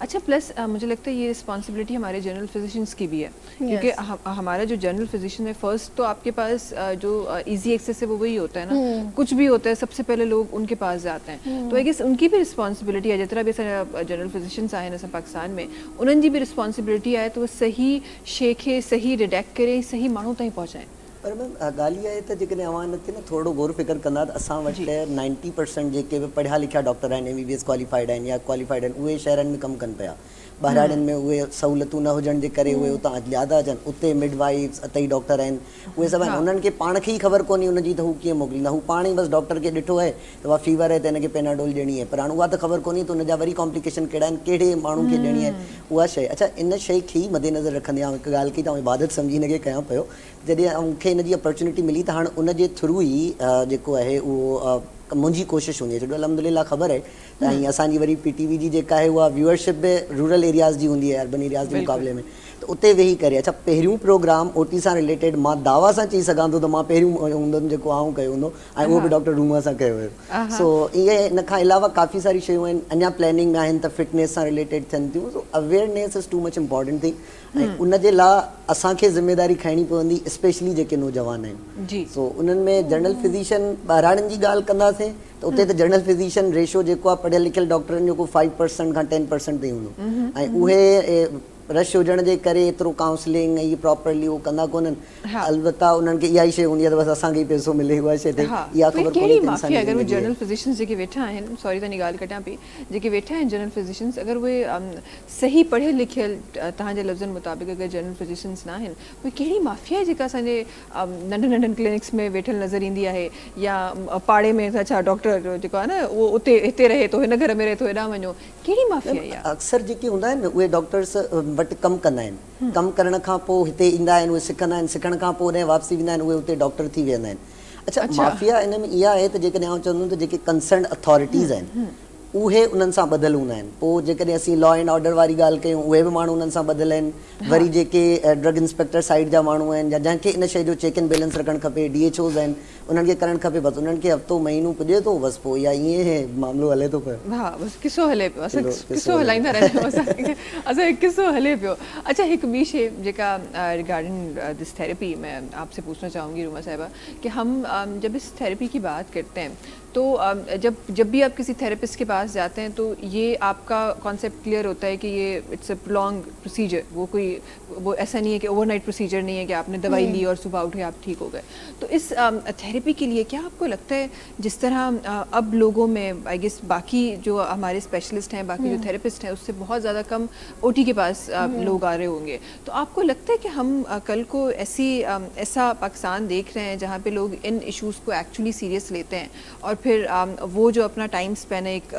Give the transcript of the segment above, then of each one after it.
अच्छा प्लस मुझे लगता है ये रिस्पॉन्सिबिलिटी हमारे जनरल फिजिशियंस की भी है क्योंकि हमारा जो जनरल फिजिशियन है फर्स्ट तो आपके पास जो इजी एक्सेस है वो वही होता है ना, कुछ भी होता है सबसे पहले लोग उनके पास जाते हैं, तो आई गेस उनकी भी रिस्पॉन्सिबिलिटी है जितना भी जनरल फिजिशियंस आए ना पाकिस्तान में उन्हनि जी भी रिस्पॉन्सिबिलिटी आहे तो वो सही शइ खे सही रिडेक्ट करे सही माण्हू ताईं पहुचाएं। पर मैम ॻाल्हि इहा आहे त जेकॾहिं अवां हिन ते न थोरो गौर फ़िक्र कंदा त असां वटि 90% जेके बि पढ़िया लिखिया डॉक्टर आहिनि MBBS क्वालिफाइड आहिनि या क्वालिफाइड आहिनि उहे शहरनि में कमु कनि पिया। ॿाहिराड़ियुनि में उहे सहूलियतूं न हुजण जे करे उहे उतां ज़्यादा अचनि, उते मिडवाइफ्स अतई डॉक्टर आहिनि उहे सभु आहिनि, उन्हनि खे पाण खे ई ख़बर कोन्हे उनजी त हू कीअं मोकिलींदा, हू पाण ई बसि डॉक्टर खे ॾिठो आहे त उहा फीवर आहे त हिनखे पेनाडोल ॾियणी आहे, पर हाणे उहा त ख़बर कोन्हे त उनजा वरी कॉम्प्लिकेशन कहिड़ा आहिनि, कहिड़े माण्हू खे ॾियणी आहे उहा शइ। अच्छा इन शइ खे ई मद्देनज़र रखंदे आउं हिकु ॻाल्हि कई त इबादत सम्झी हिनखे कयां पियो, जॾहिं मूंखे हिनजी अपॉर्चुनिटी मिली त हाणे उनजे थ्रू ई जेको आहे उहो मुंहिंजी कोशिशि हूंदी आहे, छो अलहमदिल्ला ख़बर आहे त ऐं असांजी वरी PTV जी जेका आहे उहा व्यूअरशिप बि रूरल एरियाज़ जी हूंदी आहे अर्बन एरियाज़ जे मुक़ाबले में, त उते वेही करे अच्छा पहिरियों प्रोग्राम OT सां रिलेटेड मां दावा सां चई सघां थो त मां पहिरियों हूंदुमि जेको आऊं कयो हूंदो ऐं उहो बि डॉक्टर रूमा सां कयो हुयो। सो इहे इन खां अलावा काफ़ी सारी शयूं आहिनि अञा प्लैनिंग में आहिनि त फिटनेस सां रिलेटेड थियनि थियूं, so awareness is too much important thing ऐं उनजे लाइ असांखे ज़िम्मेदारी खणणी पवंदी स्पेशली जेके नौजवान आहिनि। सो उन्हनि में जनरल फिजिशियन ॿाहिराड़ियुनि जी ॻाल्हि कंदासीं त उते त जनरल फिजिशियन रेशो जेको आहे पढ़ियल लिखियल डॉक्टरनि जो को 5% खां 10% ताईं हूंदो ऐं उहे रश हुजण जे करे एतिरो काउंसलिंग ऐं इहे प्रॉपरली उहो कंदा कोन्हनि। अलबत्ता उन्हनि खे इहा ई शइ हूंदी आहे त बसि असांखे ई पैसो मिले उहा शइ ते इहा ख़बर कोन्हे त इंसानी अगरि उहे जनरल फिजिशियंस जेके वेठा आहिनि, सॉरी तव्हांजी ॻाल्हि कटियां पई, जेके वेठा आहिनि जनरल फिजिशियंस अगरि उहे सही पढ़ियल लिखियल तव्हांजे लफ़्ज़नि मुताबिक़ अगरि जनरल फिजिशियंस न आहिनि उहे कहिड़ी माफ़िया आहे जेका असांजे नंढनि नंढनि क्लिनिक्स में वेठल नज़र ईंदी आहे या पाड़े में छा डॉक्टर जेको आहे न उहो उते हिते रहे थो हिन घर में रहे थो हेॾां वञो, कहिड़ी माफ़िया आहे? अक्सर जेके हूंदा आहिनि उहे डॉक्टर्स वटि कमु कंदा आहिनि, कमु करण खां पोइ हिते ईंदा आहिनि उहे सिखंदा आहिनि, सिखण खां पोइ उन वापसी वेंदा आहिनि उहे उते डॉक्टर थी वेंदा आहिनि। अच्छा माफ़िया इन में इहा आहे त जेकॾहिं आउं चवंदुमि त जेके कंसर्न अथॉरिटीज़ आहिनि उहे उन्हनि सां ॿधियल हूंदा आहिनि, पोइ जेकॾहिं असीं लॉ एंड ऑर्डर वारी ॻाल्हि कयूं उहे बि माण्हू उन्हनि सां ॿधियल आहिनि, वरी जेके ड्रग इंस्पेक्टर साइड जा माण्हू आहिनि या जंहिंखे इन शइ जो चेक एंड बैलेंस रखणु खपे DHOs आहिनि उन्हनि खे करणु खपे, बसि उन्हनि खे हफ़्तो महीनो पुॼे थो बसि पोइ इहा ईअं मामिलो हले थो पियो। हा बसि किसो हले पियो, असां किसो हलाईंदा रहंदा आहियूं, असां किसो हले पियो। अच्छा हिकु ॿी शइ जेका रिगार्डिंग दिस थेरेपी मैं आपसे पूछना चाहूँगी रूमा साहिबा कि हम जब इस थेरेपी की बात करते हैं तो जब भी आप किसी थेरेपिस्ट के पास जाते हैं तो ये आपका कॉन्सेप्ट क्लियर होता है कि ये इट्स अ लॉन्ग प्रोसीजर, वो ऐसा नहीं है कि ओवरनाइट प्रोसीजर नहीं है कि आपने दवाई ली और सुबह उठे आप ठीक हो गए। तो इस थेरेपी के लिए क्या आपको लगता है जिस तरह अब लोगों में आई गेस बाकी जो हमारे स्पेशलिस्ट हैं बाकी जो थेरेपिस्ट हैं उससे बहुत ज़्यादा कम OT के पास लोग आ रहे होंगे, तो आपको लगता है कि हम कल को ऐसा पाकिस्तान देख रहे हैं जहाँ पे लोग इन इश्यूज़ को एक्चुअली सीरियस लेते हैं और फिर वो जो अपना टाइम स्पेन है एक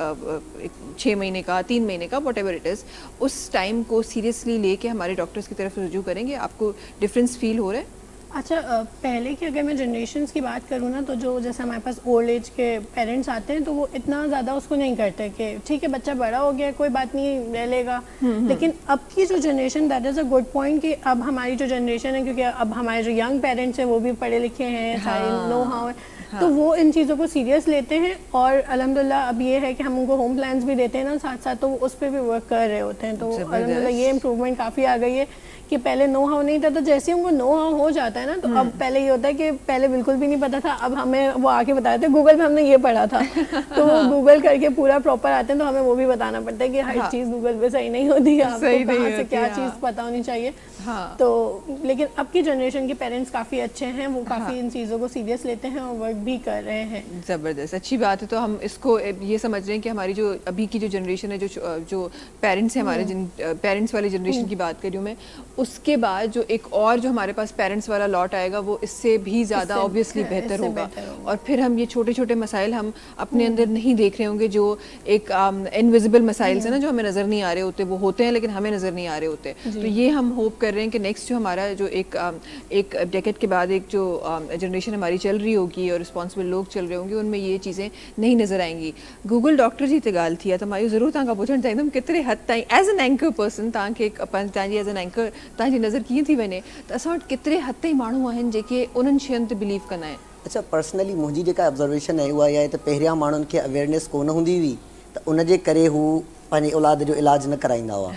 6 महीने का 3 महीने का वॉट एवर इट इज़ उस टाइम को सीरियसली लेके हमारे डॉक्टर्स की तरफ रुजू करेंगे, आपको डिफरेंस फील हो रहा है? अच्छा पहले की अगर मैं जनरेशन्स की बात करूँ ना तो जो जैसे हमारे पास ओल्ड एज के पेरेंट्स आते हैं तो वो इतना ज़्यादा उसको नहीं करते कि ठीक है बच्चा बड़ा हो गया कोई बात नहीं रह लेगा, लेकिन अब की जो generation that is a good point कि अब हमारी जो जनरेशन है क्योंकि अब हमारे जो यंग पेरेंट्स हैं वो भी पढ़े लिखे हैं, सारे नो हाउ है, तो वो इन चीज़ों को सीरियस लेते हैं और अल्हम्दुलिल्लाह अब ये है कि हम उनको होम प्लान्स भी देते हैं ना साथ साथ, तो उस पर भी वर्क कर रहे होते हैं, तो अल्हम्दुलिल्लाह ये इम्प्रूवमेंट काफ़ी आ गई है कि पहले नो हाउ नहीं था, तो जैसे उनको नो हाउ हो जाता है ना तो अब पहले ये होता है कि पहले बिल्कुल भी नहीं पता था, अब हमें वो आके बताते थे गूगल पे हमने ये पढ़ा था तो वो गूगल करके पूरा प्रॉपर आते हैं, तो हमें वो भी बताना पड़ता है कि हर चीज़ गूगल पे सही नहीं होती है, आपको कहाँ से क्या चीज़ पता होनी चाहिए। तो लेकिन अब की जनरेशन के पेरेंट्स काफ़ी अच्छे हैं, वो काफ़ी इन चीज़ों को सीरियस लेते हैं और वर्क भी कर रहे हैं। ज़बरदस्त, अच्छी बात है। तो हम इसको ये समझ रहे हैं कि हमारी जो अभी की जो जनरेशन है जो पेरेंट्स हैं हमारे जिन पेरेंट्स वाली जनरेशन की बात कर रही हूँ मैं, उसके बाद जो एक और जो हमारे पास पेरेंट्स वाला लॉट आएगा वो इससे भी ज़्यादा ऑब्वियसली बेहतर होगा और फिर हम ये छोटे छोटे मसाइल हम अपने अंदर नहीं देख रहे होंगे, जो एक इनविजिबल मसाइल है ना जो हमें नज़र नहीं आ रहे होते, वो होते हैं लेकिन हमें नज़र नहीं आ रहे होते। तो ये हम होप कर रहे हैं कि नेक्स्ट जो हमारा जो एक डेकेड के बाद एक जो जनरेशन हमारी चल रही होगी और रिस्पॉन्सिबल लोग चल रहे होंगे उनमें ये चीज़ें नहीं नज़र आएंगी। गूगल डॉक्टर जी ते ॻाल्हि थी आहे त मां इहो ज़रूरु तव्हां खां पुछणु चाहींदमि केतिरे हद ताईं एज़ एन एंकर पर्सन तव्हांखे तव्हांजी एज़ एन एंकर तव्हांजी नज़र कीअं थी वञे त असां वटि केतिरे हद ताईं माण्हू आहिनि जेके उन्हनि शयुनि ते बिलीव कंदा आहिनि? अच्छा पर्सनली मुंहिंजी जेका ऑब्ज़र्वेशन आहे उहा इहा आहे त पहिरियां माण्हुनि खे अवेयरनेस कोन हूंदी हुई त उनजे करे हू पंहिंजी औलाद जो इलाज न कराईंदा हुआ।